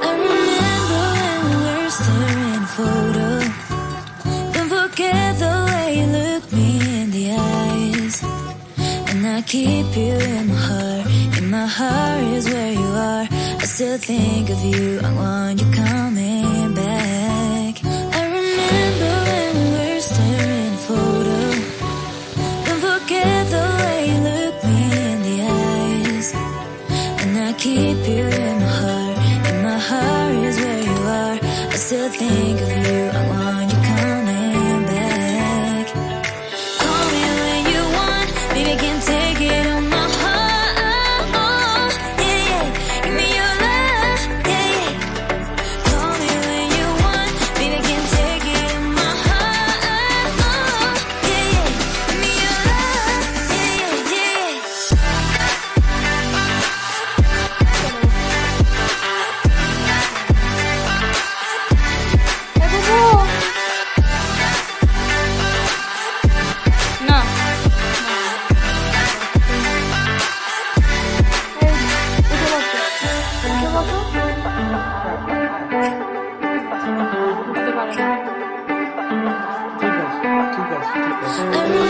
I remember when we were staring photo. Don't forget the way you look me in the eyes. And I keep you in my heart. In my heart is where you are. I still think of you. I want you coming back. I remember when we were staring photo. Don't forget the way you look me in the eyes. And I keep you in my heart. In my heart is where you are. I still think of you. I want you coming back. Call me when you want. Maybe I can take it on my heart. Yeah, yeah. Give me your love. Yeah, yeah. Call me when you want. Maybe I can take it on my heart. Yeah, yeah. Give me your love. Yeah, yeah, yeah. না ঠিক আছে ঠিক আছে ঠিক আছে I